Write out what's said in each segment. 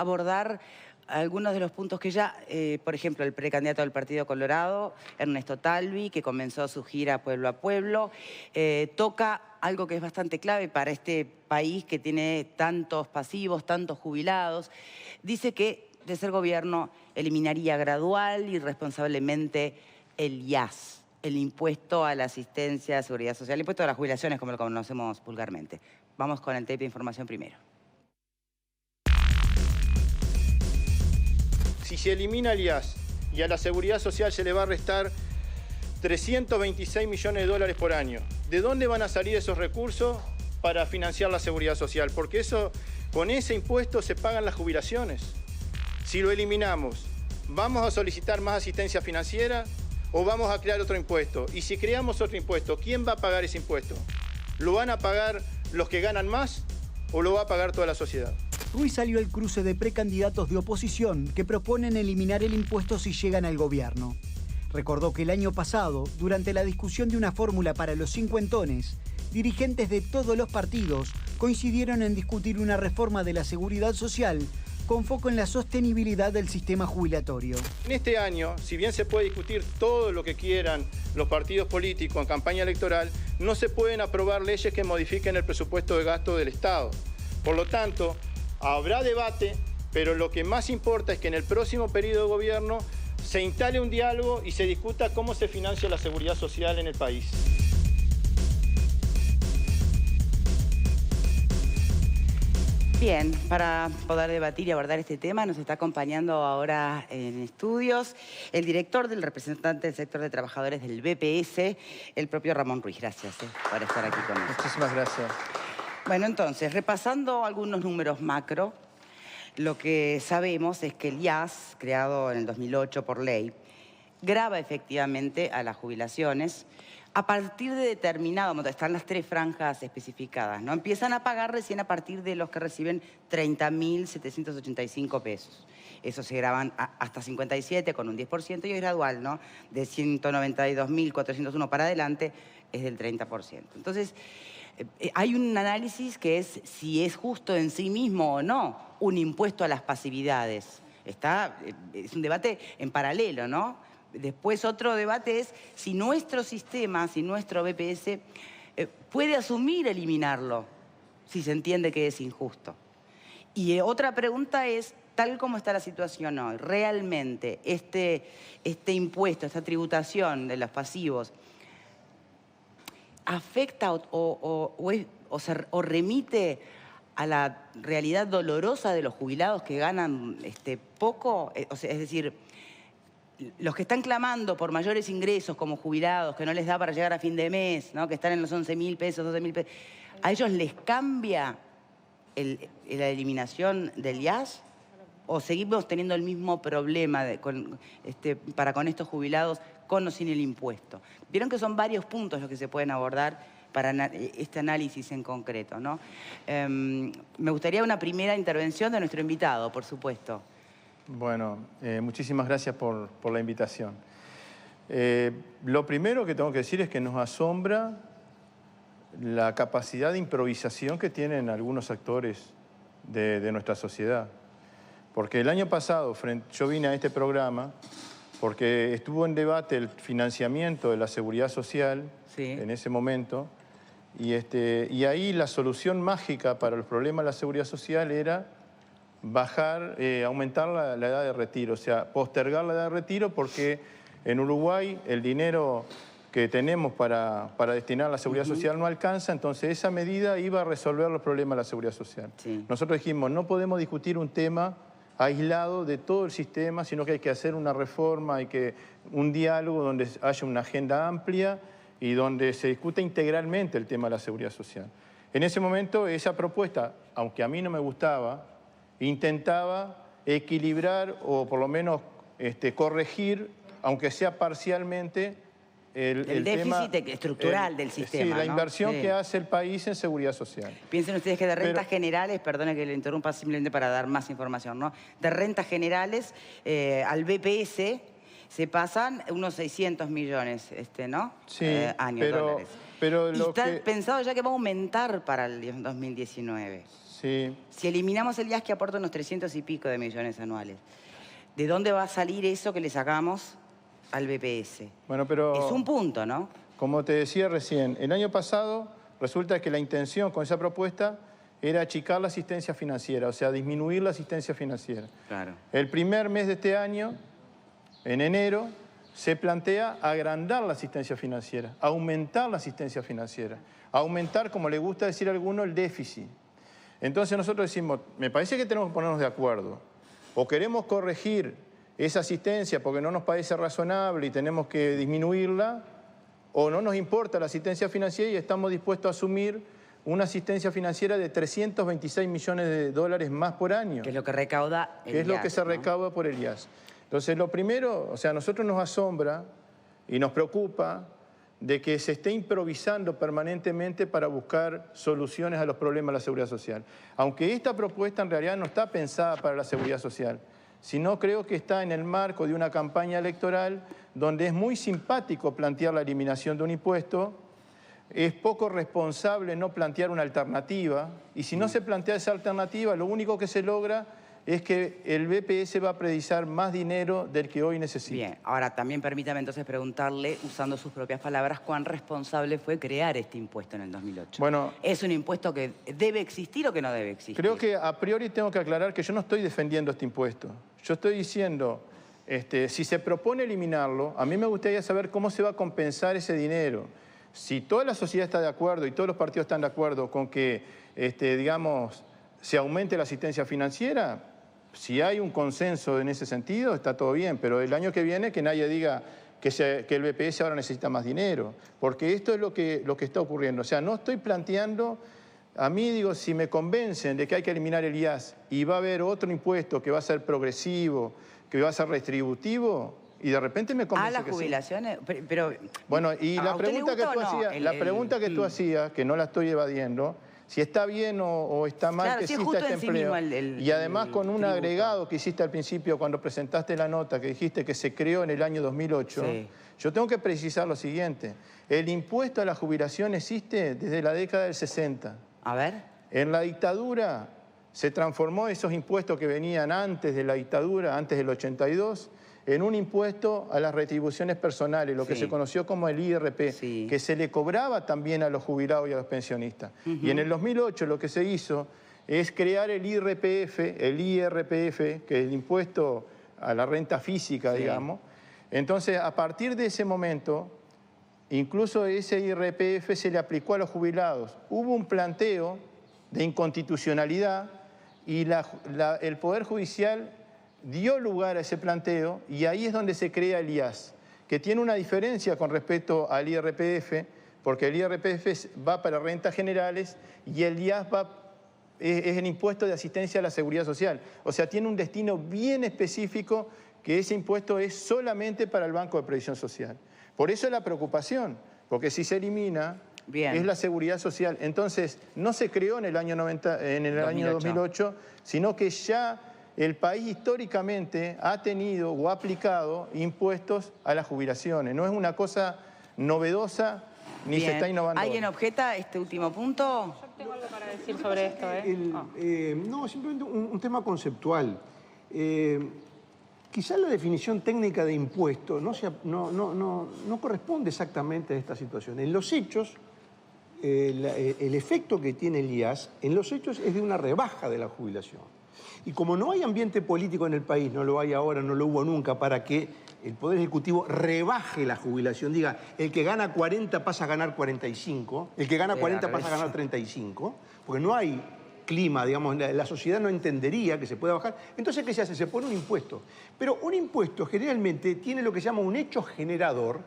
abordar algunos de los puntos que ya, por ejemplo, el precandidato del Partido Colorado, Ernesto Talvi, que comenzó su gira pueblo a pueblo, toca algo que es bastante clave para este país que tiene tantos pasivos, tantos jubilados. Dice que, de ser gobierno, eliminaría gradual y responsablemente el IAS, el impuesto a la asistencia, seguridad social, el impuesto a las jubilaciones, como lo conocemos vulgarmente. Vamos con el tape de información primero. Si se elimina el IAS y a la seguridad social se le va a restar 326 millones de dólares por año, ¿de dónde van a salir esos recursos para financiar la seguridad social? Porque con ese impuesto se pagan las jubilaciones. Si lo eliminamos, ¿vamos a solicitar más asistencia financiera o vamos a crear otro impuesto? Y si creamos otro impuesto, ¿quién va a pagar ese impuesto? ¿Lo van a pagar los que ganan más o lo va a pagar toda la sociedad? Hoy salió el cruce de precandidatos de oposición que proponen eliminar el impuesto si llegan al gobierno. Recordó que el año pasado, durante la discusión de una fórmula para los cincuentones, dirigentes de todos los partidos coincidieron en discutir una reforma de la seguridad social con foco en la sostenibilidad del sistema jubilatorio. En este año, si bien se puede discutir todo lo que quieran los partidos políticos en campaña electoral, no se pueden aprobar leyes que modifiquen el presupuesto de gasto del Estado. Por lo tanto, habrá debate, pero lo que más importa es que en el próximo periodo de gobierno se instale un diálogo y se discuta cómo se financia la seguridad social en el país. Bien, para poder debatir y abordar este tema nos está acompañando ahora en estudios el director del representante del sector de trabajadores del BPS, el propio Ramón Ruiz. Gracias por estar aquí con nosotros. Muchísimas gracias. Bueno, entonces, repasando algunos números macro, lo que sabemos es que el IAS, creado en el 2008 por ley, grava efectivamente a las jubilaciones a partir de determinado monto. Están las tres franjas especificadas, ¿no? Empiezan a pagar recién a partir de los que reciben 30.785 pesos. Eso se graban hasta 57 con un 10% y es gradual, ¿no? De 192.401 para adelante es del 30%. Entonces, hay un análisis que es si es justo en sí mismo o no un impuesto a las pasividades. Es un debate en paralelo, ¿no? Después otro debate es si nuestro sistema, si nuestro BPS puede asumir eliminarlo, si se entiende que es injusto. Y otra pregunta es, tal como está la situación hoy, ¿realmente este impuesto, esta tributación de los pasivos, afecta o remite a la realidad dolorosa de los jubilados que ganan poco? Es decir, los que están clamando por mayores ingresos como jubilados, que no les da para llegar a fin de mes, ¿no? Que están en los 11.000 pesos, 12.000 pesos, ¿a ellos les cambia la eliminación del IAS? ¿O seguimos teniendo el mismo problema para con estos jubilados con o sin el impuesto? Vieron que son varios puntos los que se pueden abordar para este análisis en concreto, ¿no? Me gustaría una primera intervención de nuestro invitado, por supuesto. Bueno, muchísimas gracias por la invitación. Lo primero que tengo que decir es que nos asombra la capacidad de improvisación que tienen algunos actores de nuestra sociedad. Porque el año pasado yo vine a este programa porque estuvo en debate el financiamiento de la seguridad social, sí, en ese momento, y ahí la solución mágica para los problemas de la seguridad social era aumentar la edad de retiro, o sea, postergar la edad de retiro, porque en Uruguay el dinero que tenemos para destinar a la seguridad social no alcanza, entonces esa medida iba a resolver los problemas de la seguridad social. Sí. Nosotros dijimos, no podemos discutir un tema aislado de todo el sistema, sino que hay que hacer una reforma, un diálogo donde haya una agenda amplia y donde se discuta integralmente el tema de la seguridad social. En ese momento esa propuesta, aunque a mí no me gustaba, intentaba equilibrar o por lo menos corregir, aunque sea parcialmente, el déficit tema estructural del sistema, sí, la inversión, ¿no? Sí, que hace el país en seguridad social. Piensen ustedes que de rentas generales, perdone que le interrumpa simplemente para dar más información, ¿no? De rentas generales al BPS se pasan unos 600 millones, ¿no? Sí, años, dólares. Pero y está pensado ya que va a aumentar para el 2019. Sí. Si eliminamos el IAS que aporta unos 300 y pico de millones anuales, ¿de dónde va a salir eso que le sacamos al BPS? Bueno, pero... Es un punto, ¿no? Como te decía recién, el año pasado resulta que la intención con esa propuesta era achicar la asistencia financiera, o sea, disminuir la asistencia financiera. Claro. El primer mes de este año, en enero, se plantea agrandar la asistencia financiera, aumentar la asistencia financiera, aumentar, como le gusta decir a alguno, el déficit. Entonces nosotros decimos, me parece que tenemos que ponernos de acuerdo. O queremos corregir esa asistencia porque no nos parece razonable y tenemos que disminuirla, o no nos importa la asistencia financiera y estamos dispuestos a asumir una asistencia financiera de 326 millones de dólares más por año. Que es lo que recauda el IAS. Que es lo que se recauda por el IAS. Entonces, lo primero, o sea, a nosotros nos asombra y nos preocupa de que se esté improvisando permanentemente para buscar soluciones a los problemas de la seguridad social. Aunque esta propuesta en realidad no está pensada para la seguridad social, sino creo que está en el marco de una campaña electoral donde es muy simpático plantear la eliminación de un impuesto, es poco responsable no plantear una alternativa, y si no se plantea esa alternativa, lo único que se logra es que el BPS va a precisar más dinero del que hoy necesita. Bien, ahora también permítame entonces preguntarle, usando sus propias palabras, ¿cuán responsable fue crear este impuesto en el 2008? Bueno, ¿es un impuesto que debe existir o que no debe existir? Creo que a priori tengo que aclarar que yo no estoy defendiendo este impuesto. Yo estoy diciendo, si se propone eliminarlo, a mí me gustaría saber cómo se va a compensar ese dinero. Si toda la sociedad está de acuerdo y todos los partidos están de acuerdo con que, digamos, se aumente la asistencia financiera, si hay un consenso en ese sentido, está todo bien, pero el año que viene que nadie diga que el BPS ahora necesita más dinero, porque esto es lo que está ocurriendo. O sea, no estoy planteando, a mí digo, si me convencen de que hay que eliminar el IAS y va a haber otro impuesto que va a ser progresivo, que va a ser restributivo, y de repente me convence ¿A las que jubilaciones? Sí. Pero, bueno, y la pregunta que tú hacías, la pregunta que tú sí. hacías, que no la estoy evadiendo, si está bien o está mal, claro, que sí, exista este en sí empleo. mismo Y además con un tributo. agregado que hiciste al principio cuando presentaste la nota, que dijiste que se creó en el año 2008, Sí. yo tengo que precisar lo siguiente. El impuesto a la jubilación existe desde la década del 60. A ver. En la dictadura se transformó esos impuestos que venían antes de la dictadura, antes del 82, en un impuesto a las retribuciones personales, lo que Sí. se conoció como el IRP, Sí. que se le cobraba también a los jubilados y a los pensionistas. Y en el 2008 lo que se hizo es crear el IRPF, que es el impuesto a la renta física, Sí. digamos. Entonces, a partir de ese momento, incluso ese IRPF se le aplicó a los jubilados. Hubo un planteo de inconstitucionalidad y el Poder Judicial dio lugar a ese planteo y ahí es donde se crea el IAS, que tiene una diferencia con respecto al IRPF, porque el IRPF va para rentas generales y el IAS es el impuesto de asistencia a la seguridad social. O sea, tiene un destino bien específico que ese impuesto es solamente para el Banco de Previsión Social. Por eso es la preocupación, porque si se elimina, Bien. es la seguridad social. Entonces, no se creó en el año 2008, sino que ya el país históricamente ha tenido o ha aplicado impuestos a las jubilaciones. No es una cosa novedosa ni Bien. se está innovando. ¿Alguien objeta este último punto? Yo tengo algo para decir sobre esto. No, simplemente un tema conceptual. Quizás la definición técnica de impuesto no corresponde exactamente a esta situación. En los hechos, el efecto que tiene el IAS, en los hechos es de una rebaja de la jubilación. Y como no hay ambiente político en el país, no lo hay ahora, no lo hubo nunca, para que el Poder Ejecutivo rebaje la jubilación, diga, el que gana 40 pasa a ganar 45, el que gana 40 pasa a ganar 35, porque no hay clima, digamos, la sociedad no entendería que se pueda bajar. Entonces, ¿qué se hace? Se pone un impuesto. Pero un impuesto generalmente tiene lo que se llama un hecho generador,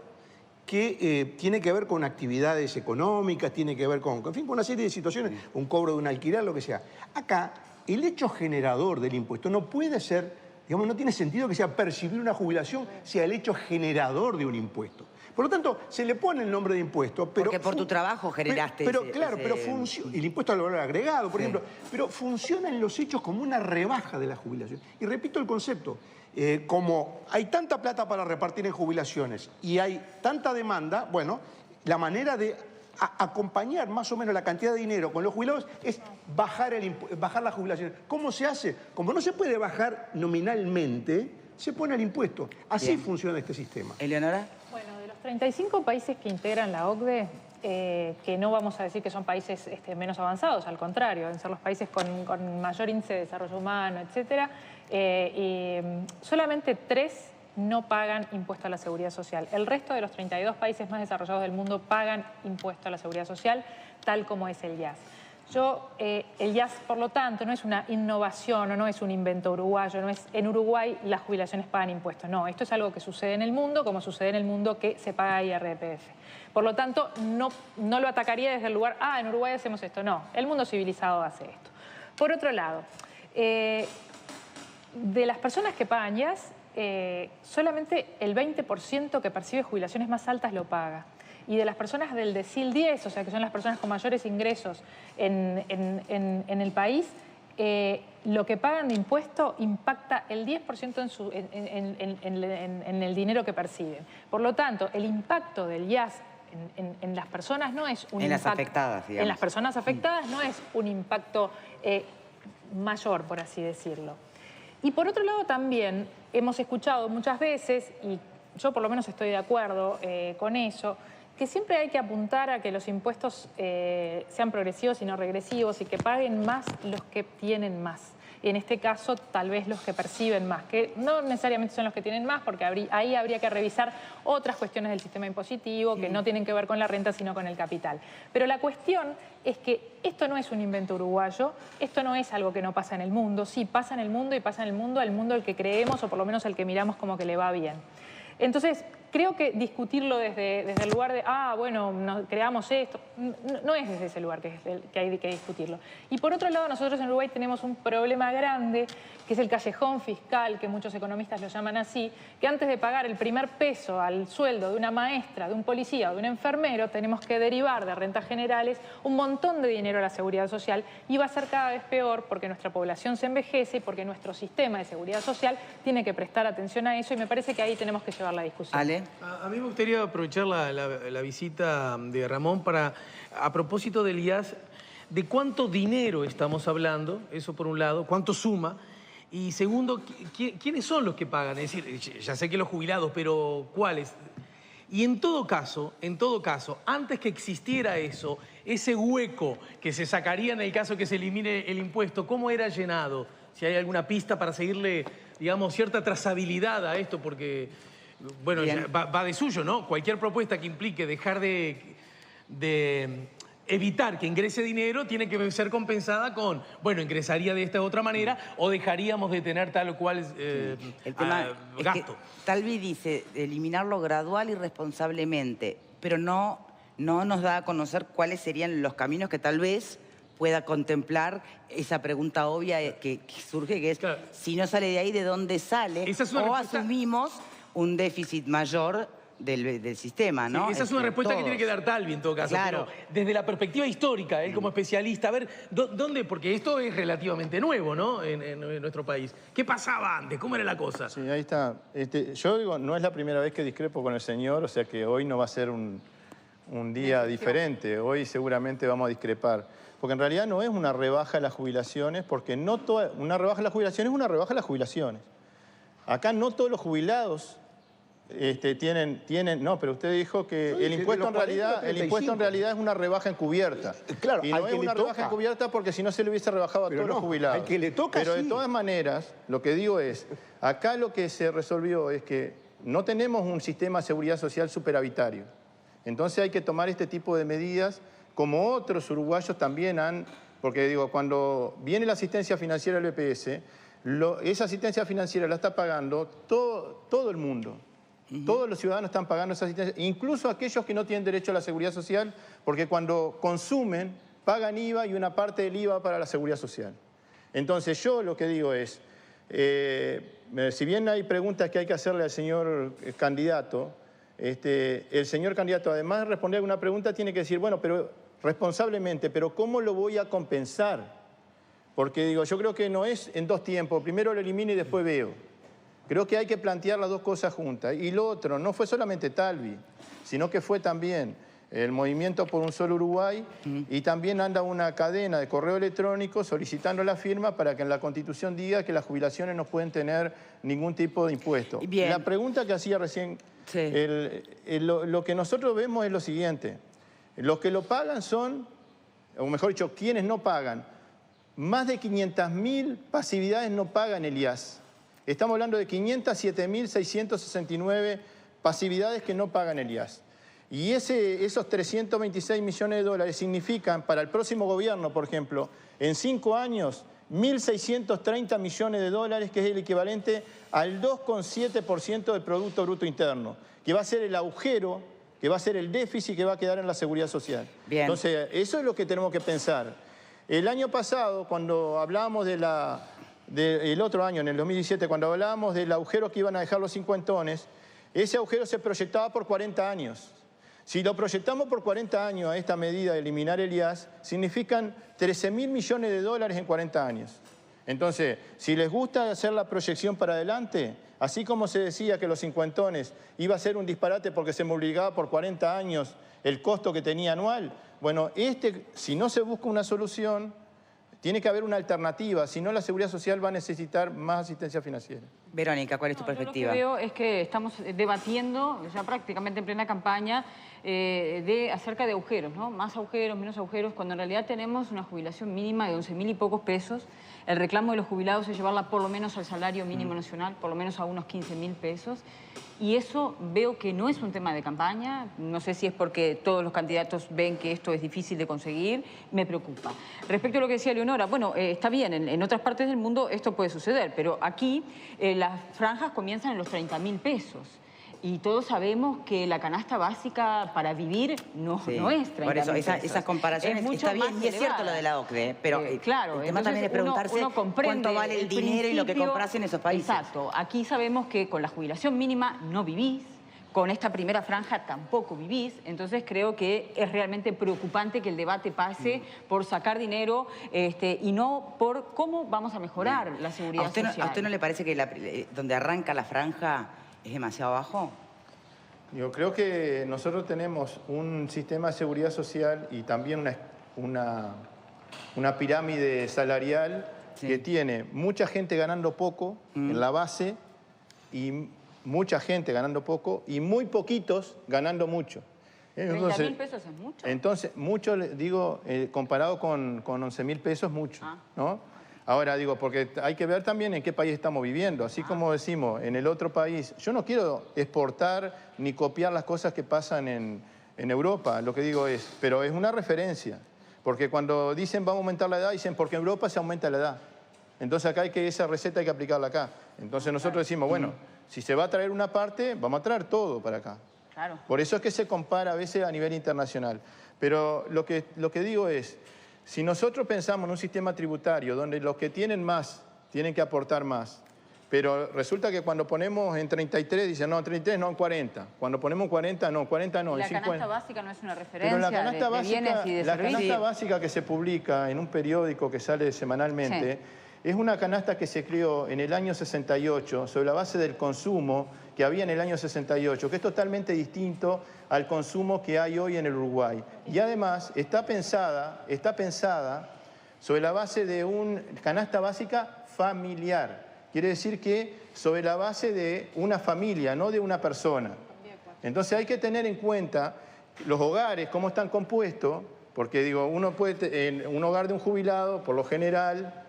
que tiene que ver con actividades económicas, tiene que ver con, en fin, con una serie de situaciones, un cobro de un alquiler, lo que sea. Acá, el hecho generador del impuesto no puede ser, digamos, no tiene sentido que sea percibir una jubilación, sea el hecho generador de un impuesto. Por lo tanto, se le pone el nombre de impuesto, pero... Porque por tu trabajo generaste pero ese, claro, pero funciona... El impuesto al valor agregado, por ejemplo. Pero funciona en los hechos como una rebaja de la jubilación. Y repito el concepto. Como hay tanta plata para repartir en jubilaciones y hay tanta demanda, bueno, la manera de acompañar más o menos la cantidad de dinero con los jubilados es bajar la jubilación. ¿Cómo se hace? Como no se puede bajar nominalmente, se pone el impuesto. Así Bien. funciona este sistema. Eleonora. Bueno, de los 35 países que integran la OCDE, que no vamos a decir que son países menos avanzados, al contrario, deben ser los países con mayor índice de desarrollo humano, etcétera, y solamente 3 no pagan impuesto a la seguridad social. El resto de los 32 países más desarrollados del mundo pagan impuesto a la seguridad social, tal como es el IAS. El IAS, por lo tanto, no es una innovación o no es un invento uruguayo, no es en Uruguay las jubilaciones pagan impuestos. No, esto es algo que sucede en el mundo, como sucede en el mundo que se paga IRPF. Por lo tanto, no lo atacaría desde el lugar, en Uruguay hacemos esto. No, el mundo civilizado hace esto. Por otro lado, de las personas que pagan IAS, solamente el 20% que percibe jubilaciones más altas lo paga. Y de las personas del decil 10, o sea, que son las personas con mayores ingresos en el país, lo que pagan de impuesto impacta el 10% en el dinero que perciben. Por lo tanto, el impacto del IAS en las personas no es un impacto... En las afectadas, digamos. En las personas afectadas no es un impacto mayor, por así decirlo. Y por otro lado también hemos escuchado muchas veces, y yo por lo menos estoy de acuerdo con eso, que siempre hay que apuntar a que los impuestos sean progresivos y no regresivos y que paguen más los que tienen más. En este caso, tal vez los que perciben más, que no necesariamente son los que tienen más, porque ahí habría que revisar otras cuestiones del sistema impositivo que no tienen que ver con la renta, sino con el capital. Pero la cuestión es que esto no es un invento uruguayo, esto no es algo que no pasa en el mundo. Sí, pasa en el mundo y pasa en el mundo al que creemos o por lo menos al que miramos como que le va bien. Entonces, creo que discutirlo desde el lugar de, bueno, creamos esto, no es desde ese lugar que hay que discutirlo. Y por otro lado, nosotros en Uruguay tenemos un problema grande, que es el callejón fiscal, que muchos economistas lo llaman así, que antes de pagar el primer peso al sueldo de una maestra, de un policía o de un enfermero, tenemos que derivar de rentas generales un montón de dinero a la seguridad social y va a ser cada vez peor porque nuestra población se envejece y porque nuestro sistema de seguridad social tiene que prestar atención a eso y me parece que ahí tenemos que llevar la discusión. Ale. A mí me gustaría aprovechar la visita de Ramón para, a propósito del IAS, de cuánto dinero estamos hablando, eso por un lado, cuánto suma, y segundo, ¿quiénes son los que pagan? Es decir, ya sé que los jubilados, pero ¿cuáles? Y en todo caso, antes que existiera eso, ese hueco que se sacaría en el caso que se elimine el impuesto, ¿cómo era llenado? Si hay alguna pista para seguirle, digamos, cierta trazabilidad a esto, porque... Bueno, va de suyo, ¿no? Cualquier propuesta que implique dejar de evitar que ingrese dinero tiene que ser compensada con, bueno, ingresaría de esta u otra manera o dejaríamos de tener tal o cual El tema gasto. es que Talvi dice eliminarlo gradual y responsablemente, pero no nos da a conocer cuáles serían los caminos que tal vez pueda contemplar esa pregunta obvia que surge, que es, claro, si no sale de ahí, ¿de dónde sale? Esa es una respuesta... asumimos un déficit mayor del sistema, ¿no? Sí, esa es una respuesta que tiene que dar Talvi en todo caso. Claro. Pero desde la perspectiva histórica, él como especialista, a ver, ¿dónde? Porque esto es relativamente nuevo, ¿no? En nuestro país. ¿Qué pasaba antes? ¿Cómo era la cosa? Sí, ahí está. Yo digo, no es la primera vez que discrepo con el señor, o sea que hoy no va a ser un día diferente. Hoy seguramente vamos a discrepar. Porque en realidad no es una rebaja de las jubilaciones, porque no toda, una rebaja de las jubilaciones es una rebaja de las jubilaciones. Acá no todos los jubilados tienen... No, pero usted dijo que el impuesto en realidad es una rebaja encubierta. Claro, y no es una rebaja encubierta porque si no se le hubiese rebajado a todos los jubilados. Al que le toca, pero sí. de todas maneras, lo que digo es, acá lo que se resolvió es que no tenemos un sistema de seguridad social superavitario. Entonces hay que tomar este tipo de medidas, como otros uruguayos también han... Porque digo, cuando viene la asistencia financiera del EPS... esa asistencia financiera la está pagando todo el mundo. Todos los ciudadanos están pagando esa asistencia, incluso aquellos que no tienen derecho a la seguridad social, porque cuando consumen, pagan IVA y una parte del IVA para la seguridad social. Entonces yo lo que digo es, si bien hay preguntas que hay que hacerle al señor candidato, el señor candidato, además de responder alguna pregunta, tiene que decir, bueno, pero responsablemente, pero ¿cómo lo voy a compensar? Porque digo, yo creo que no es en dos tiempos, primero lo elimino y después veo. Creo que hay que plantear las dos cosas juntas. Y lo otro, no fue solamente Talvi, sino que fue también el Movimiento por un Solo Uruguay, y también anda una cadena de correo electrónico solicitando la firma para que en la Constitución diga que las jubilaciones no pueden tener ningún tipo de impuesto. Bien. La pregunta que hacía recién, Sí. lo que nosotros vemos es lo siguiente. Los que lo pagan son, o mejor dicho, quienes no pagan. Más de 500.000 pasividades no pagan el IAS. Estamos hablando de 507.669 pasividades que no pagan el IAS. Y esos 326 millones de dólares significan para el próximo gobierno, por ejemplo, en 5 años, 1.630 millones de dólares, que es el equivalente al 2,7% del Producto Bruto Interno, que va a ser el agujero, que va a ser el déficit que va a quedar en la seguridad social. Bien. Entonces, eso es lo que tenemos que pensar. El año pasado, cuando hablábamos el otro año, en el 2017, cuando hablábamos del agujero que iban a dejar los cincuentones, ese agujero se proyectaba por 40 años. Si lo proyectamos por 40 años a esta medida de eliminar el IAS, significan 13.000 millones de dólares en 40 años. Entonces, si les gusta hacer la proyección para adelante, así como se decía que los cincuentones iba a ser un disparate porque se me obligaba por 40 años el costo que tenía anual, bueno, si no se busca una solución, tiene que haber una alternativa, si no la Seguridad Social va a necesitar más asistencia financiera. Verónica, ¿cuál es tu perspectiva? Yo lo que veo es que estamos debatiendo, ya prácticamente en plena campaña, acerca de agujeros, ¿no? Más agujeros, menos agujeros, cuando en realidad tenemos una jubilación mínima de 11.000 y pocos pesos. El reclamo de los jubilados es llevarla por lo menos al salario mínimo nacional, por lo menos a unos 15.000 pesos. Y eso veo que no es un tema de campaña, no sé si es porque todos los candidatos ven que esto es difícil de conseguir, me preocupa. Respecto a lo que decía Leonora, bueno, está bien, en otras partes del mundo esto puede suceder, pero aquí las franjas comienzan en los 30.000 pesos. Y todos sabemos que la canasta básica para vivir no es 30.000 Por eso, pesos. esas comparaciones Es mucho está bien, más y es cierto elevada. lo de la OCDE, pero claro, el tema también es preguntarse uno comprende cuánto vale el dinero y lo que principio. compras en esos países. Exacto. Aquí sabemos que con la jubilación mínima no vivís, con esta primera franja tampoco vivís, entonces creo que es realmente preocupante que el debate pase por sacar dinero y no por cómo vamos a mejorar la seguridad social. ¿A usted no le parece que donde arranca la franja es demasiado bajo? Yo creo que nosotros tenemos un sistema de seguridad social y también una pirámide salarial que tiene mucha gente ganando poco en la base y mucha gente ganando poco y muy poquitos ganando mucho. 30.000 pesos es mucho. Entonces, mucho, digo, comparado con 11.000 pesos, mucho, ¿no? Ahora digo, porque hay que ver también en qué país estamos viviendo. Así como decimos, en el otro país, yo no quiero exportar ni copiar las cosas que pasan en Europa, lo que digo es, pero es una referencia. Porque cuando dicen vamos a aumentar la edad, dicen porque en Europa se aumenta la edad. Entonces acá esa receta hay que aplicarla acá. Entonces nosotros decimos, bueno, si se va a traer una parte, vamos a traer todo para acá. Claro. Por eso es que se compara a veces a nivel internacional. Pero lo que digo es, si nosotros pensamos en un sistema tributario donde los que tienen más tienen que aportar más, pero resulta que cuando ponemos en 33, dicen, no, en 33 no, en 40. Cuando ponemos en 40, no, 40 no, en 50. La canasta básica no es una Pero referencia la canasta de bienes y de la servicios. canasta básica que se publica en un periódico que sale semanalmente, es una canasta que se creó en el año 68 sobre la base del consumo que había en el año 68, que es totalmente distinto al consumo que hay hoy en el Uruguay. Y además está pensada sobre la base de una canasta básica familiar. Quiere decir que sobre la base de una familia, no de una persona. Entonces hay que tener en cuenta los hogares, cómo están compuestos, porque digo, uno puede, en un hogar de un jubilado, por lo general,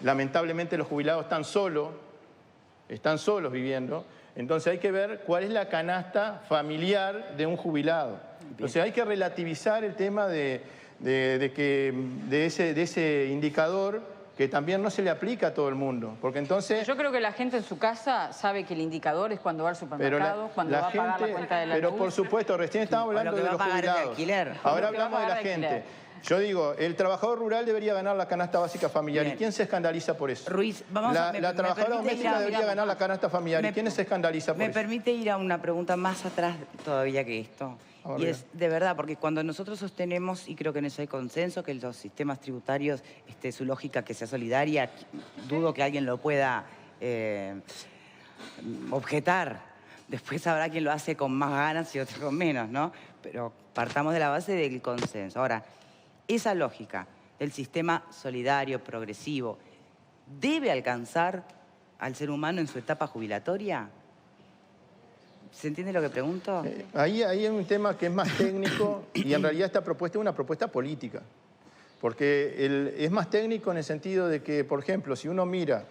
lamentablemente los jubilados están solos viviendo, entonces hay que ver cuál es la canasta familiar de un jubilado. Entonces hay que relativizar el tema de ese indicador que también no se le aplica a todo el mundo, porque entonces... Yo creo que la gente en su casa sabe que el indicador es cuando va al supermercado, cuando va a pagar la cuenta de la luz. Pero por supuesto, recién estábamos hablando de los jubilados. Ahora hablamos de la gente. Yo digo, el trabajador rural debería ganar la canasta básica familiar. Bien. ¿Y quién se escandaliza por eso? Ruiz, vamos la trabajadora doméstica debería ganar la canasta familiar. ¿Y quién se escandaliza por eso? Me permite ir a una pregunta más atrás todavía que esto. Y es de verdad, porque cuando nosotros sostenemos, y creo que en eso hay consenso, que los sistemas tributarios, su lógica que sea solidaria, dudo que alguien lo pueda objetar. Después habrá quien lo hace con más ganas y otro con menos, ¿no? Pero partamos de la base del consenso. Ahora, esa lógica del sistema solidario, progresivo, ¿debe alcanzar al ser humano en su etapa jubilatoria? ¿Se entiende lo que pregunto? Ahí hay un tema que es más técnico y en realidad esta propuesta es una propuesta política. Porque es más técnico en el sentido de que, por ejemplo, si uno mira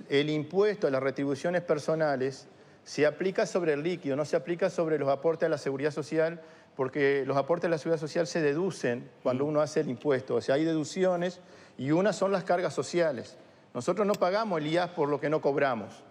el impuesto a las retribuciones personales, se aplica sobre el líquido, no se aplica sobre los aportes a la seguridad social, porque los aportes a la seguridad social se deducen cuando uno hace el impuesto. O sea, hay deducciones y unas son las cargas sociales. Nosotros no pagamos el IAS por lo que no cobramos.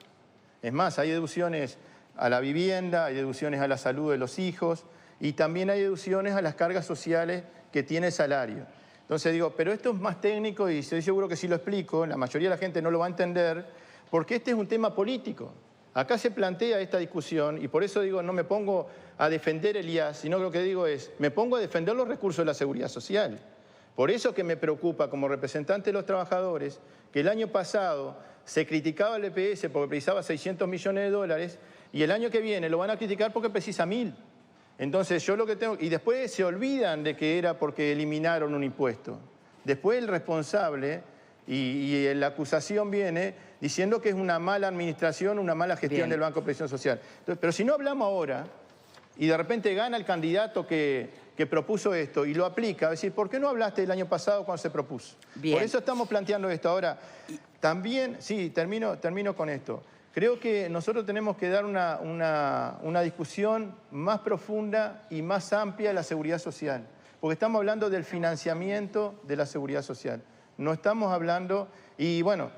Es más, hay deducciones a la vivienda, hay deducciones a la salud de los hijos y también hay deducciones a las cargas sociales que tiene el salario. Entonces digo, pero esto es más técnico y estoy seguro que si lo explico, la mayoría de la gente no lo va a entender, porque este es un tema político. Acá se plantea esta discusión y por eso digo, no me pongo a defender el IAS, sino que lo que digo es, me pongo a defender los recursos de la seguridad social. Por eso que me preocupa como representante de los trabajadores que el año pasado se criticaba el EPS porque precisaba 600 millones de dólares y el año que viene lo van a criticar porque precisa 1000. Entonces yo lo que tengo... Y después se olvidan de que era porque eliminaron un impuesto. Después el responsable y la acusación viene diciendo que es una mala administración, una mala gestión del Banco de Previsión Social. Entonces, pero si no hablamos ahora y de repente gana el candidato que propuso esto y lo aplica, a decir, ¿por qué no hablaste el año pasado cuando se propuso? Bien. Por eso estamos planteando esto. Ahora, también, sí, termino con esto. Creo que nosotros tenemos que dar una discusión más profunda y más amplia de la seguridad social, porque estamos hablando del financiamiento de la seguridad social. No estamos hablando, y bueno,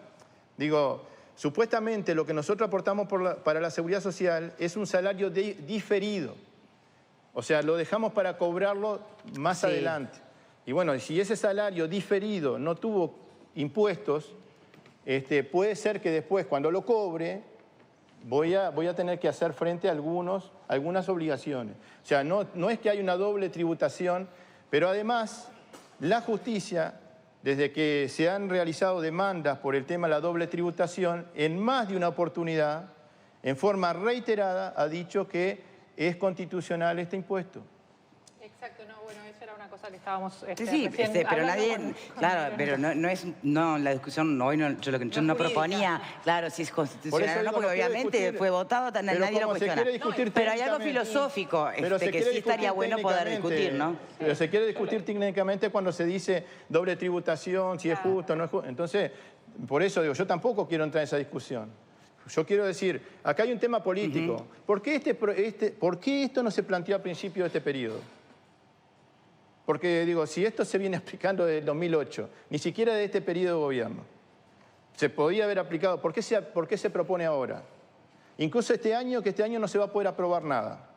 digo, supuestamente lo que nosotros aportamos para la seguridad social es un salario diferido. O sea, lo dejamos para cobrarlo más adelante. Y bueno, si ese salario diferido no tuvo impuestos, puede ser que después, cuando lo cobre, voy a tener que hacer frente a algunas obligaciones. O sea, no es que hay una doble tributación, pero además la justicia, desde que se han realizado demandas por el tema de la doble tributación, en más de una oportunidad, en forma reiterada, ha dicho que es constitucional este impuesto. Exacto, no, bueno, eso era una cosa que estábamos sí, pero nadie, claro, pero no la discusión, hoy no, yo no proponía, claro, si es constitucional o no, porque obviamente fue votado, nadie lo cuestiona. Pero hay algo filosófico que sí estaría bueno poder discutir, ¿no? Pero se quiere discutir técnicamente cuando se dice doble tributación, si es justo o no es justo. Entonces, por eso digo, yo tampoco quiero entrar en esa discusión. Yo quiero decir, acá hay un tema político. ¿Por qué esto no se planteó al principio de este periodo? Porque, digo, si esto se viene aplicando desde el 2008, ni siquiera de este periodo de gobierno, se podía haber aplicado. ¿Por qué se propone ahora? Incluso que este año no se va a poder aprobar nada,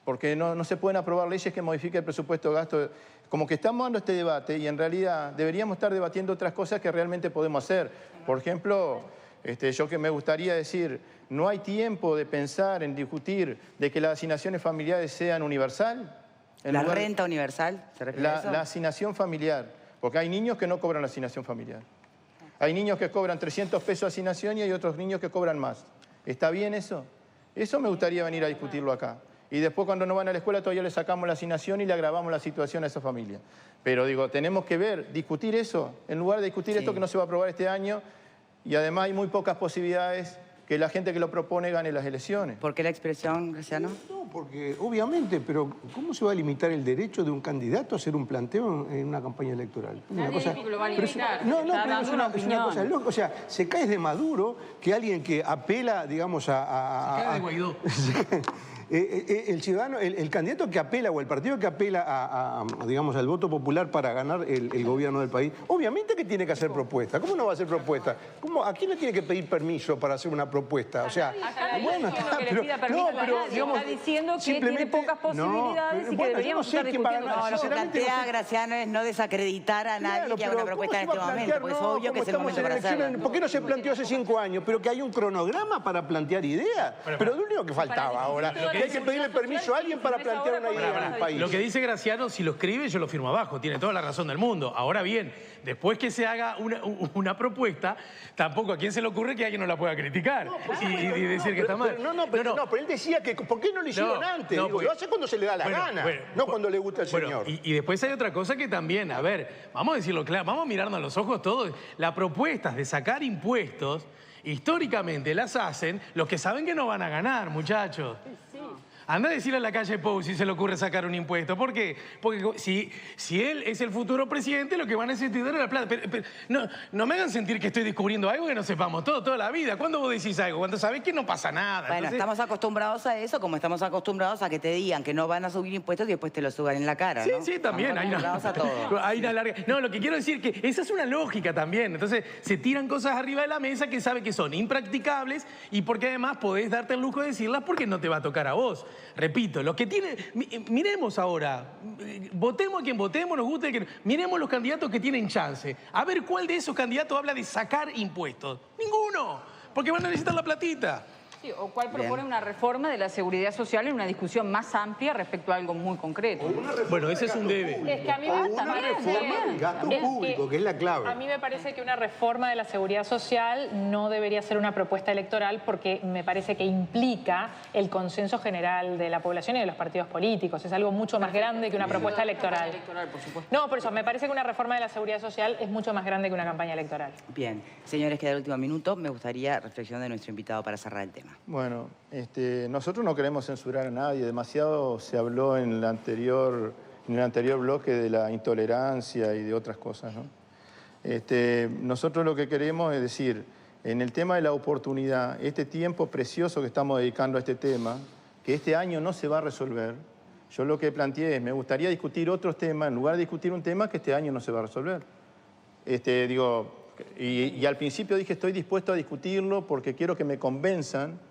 porque no se pueden aprobar leyes que modifiquen el presupuesto de gasto. Como que estamos dando este debate y en realidad deberíamos estar debatiendo otras cosas que realmente podemos hacer. Por ejemplo, yo que me gustaría decir, no hay tiempo de pensar en discutir de que las asignaciones familiares sean universal. ¿La renta universal? ¿Se refiere a eso? La asignación familiar, porque hay niños que no cobran la asignación familiar. Hay niños que cobran 300 pesos de asignación y hay otros niños que cobran más. ¿Está bien eso? Eso me gustaría venir a discutirlo acá. Y después cuando no van a la escuela todavía le sacamos la asignación y le agravamos la situación a esa familia. Pero digo, tenemos que discutir eso, en lugar de discutir esto que no se va a aprobar este año. Y además hay muy pocas posibilidades que la gente que lo propone gane las elecciones. ¿Por qué la expresión, Graciano? No, porque obviamente, pero ¿cómo se va a limitar el derecho de un candidato a hacer un planteo en una campaña electoral? Lo va a limitar. No, pero es una cosa lógica. O sea, se cae de Maduro que alguien que apela, digamos, se cae de Guaidó. El ciudadano, el candidato que apela o el partido que apela digamos, al voto popular para ganar el gobierno del país, obviamente que tiene que hacer propuesta. ¿Cómo no va a hacer propuesta? ¿A quién le tiene que pedir permiso para hacer una propuesta? O sea, bueno, está diciendo que tiene pocas posibilidades y que deberíamos estar discutiendo. No, lo que plantea Graciano es no desacreditar a nadie que haga una propuesta en este momento, porque es obvio que es el momento para hacerlo. ¿Por qué no se planteó hace 5 años? Pero que hay un cronograma para plantear ideas. Pero lo único que faltaba ahora... que hay que pedirle permiso a alguien para plantear una idea en el país. Lo que dice Graciano, si lo escribe, yo lo firmo abajo. Tiene toda la razón del mundo. Ahora bien, después que se haga una propuesta, tampoco a quién se le ocurre que alguien no la pueda criticar y decir que está mal. Pero él decía que ¿por qué no lo hicieron antes? Digo, lo hace cuando se le da la gana, no cuando le gusta al señor. Y después hay otra cosa que también, a ver, vamos a decirlo claro, vamos a mirarnos a los ojos todos. Las propuestas de sacar impuestos, históricamente las hacen los que saben que no van a ganar, muchachos. Anda a decirle a la calle Pou si se le ocurre sacar un impuesto. ¿Por qué? Porque si él es el futuro presidente, lo que van a necesitar es la plata. Pero no me hagan sentir que estoy descubriendo algo que no sepamos toda la vida. ¿Cuándo vos decís algo? Cuando sabés que no pasa nada. Bueno, entonces... estamos acostumbrados a eso, como estamos acostumbrados a que te digan que no van a subir impuestos y después te lo suban en la cara, ¿no? Sí, también. Estamos acostumbrados a todo. Hay una larga... No, lo que quiero decir es que esa es una lógica también. Entonces, se tiran cosas arriba de la mesa que sabe que son impracticables y porque además podés darte el lujo de decirlas porque no te va a tocar a vos. Repito, lo que tiene... Miremos ahora, votemos a quien votemos, nos guste que... Miremos los candidatos que tienen chance. A ver cuál de esos candidatos habla de sacar impuestos. Ninguno, porque van a necesitar la platita. Sí, o cuál propone una reforma de la seguridad social en una discusión más amplia respecto a algo muy concreto. Bueno, ese es un debe. Es que a mí Una reforma del gasto público, que es la clave. A mí me parece que una reforma de la seguridad social no debería ser una propuesta electoral porque me parece que implica el consenso general de la población y de los partidos políticos. Es algo mucho más grande que una propuesta electoral. Por supuesto. No, por eso, me parece que una reforma de la seguridad social es mucho más grande que una campaña electoral. Bien, señores, queda el último minuto. Me gustaría reflexionar de nuestro invitado para cerrar el tema. Bueno, nosotros no queremos censurar a nadie. Demasiado se habló en el anterior bloque de la intolerancia y de otras cosas, ¿no? Nosotros lo que queremos es decir, en el tema de la oportunidad, este tiempo precioso que estamos dedicando a este tema, que este año no se va a resolver, yo lo que planteé es, me gustaría discutir otros temas, en lugar de discutir un tema que este año no se va a resolver. Y al principio dije, estoy dispuesto a discutirlo porque quiero que me convenzan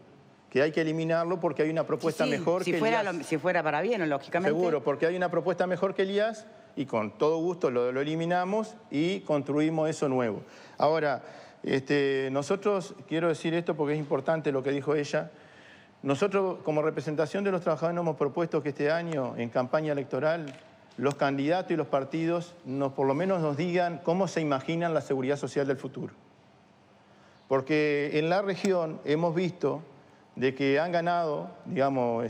que hay que eliminarlo porque hay una propuesta mejor que Elías. Si fuera para bien, lógicamente. Seguro, porque hay una propuesta mejor que Elías y con todo gusto lo eliminamos y construimos eso nuevo. Ahora, nosotros, quiero decir esto porque es importante lo que dijo ella, nosotros como representación de los trabajadores nos hemos propuesto que este año, en campaña electoral, los candidatos y los partidos por lo menos nos digan cómo se imaginan la seguridad social del futuro. Porque en la región hemos visto de que han ganado, digamos,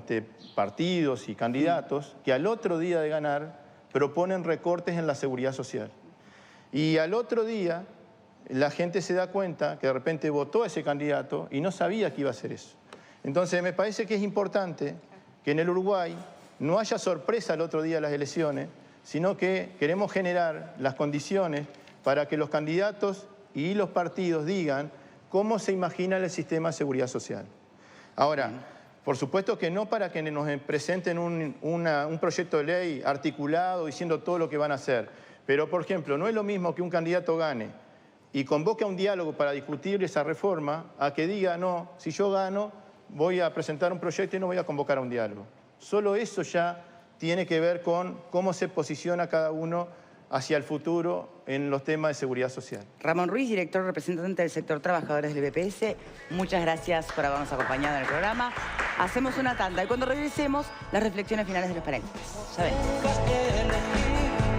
partidos y candidatos que al otro día de ganar proponen recortes en la seguridad social. Y al otro día la gente se da cuenta que de repente votó a ese candidato y no sabía que iba a hacer eso. Entonces me parece que es importante que en el Uruguay no haya sorpresa el otro día de las elecciones, sino que queremos generar las condiciones para que los candidatos y los partidos digan cómo se imagina el sistema de seguridad social. Ahora, por supuesto que no para que nos presenten un proyecto de ley articulado diciendo todo lo que van a hacer, pero por ejemplo, no es lo mismo que un candidato gane y convoque a un diálogo para discutir esa reforma a que diga, no, si yo gano voy a presentar un proyecto y no voy a convocar a un diálogo. Solo eso ya tiene que ver con cómo se posiciona cada uno hacia el futuro en los temas de seguridad social. Ramón Ruiz, director representante del sector trabajadores del BPS, muchas gracias por habernos acompañado en el programa. Hacemos una tanda y cuando regresemos, las reflexiones finales de los panelistas. Ya ven.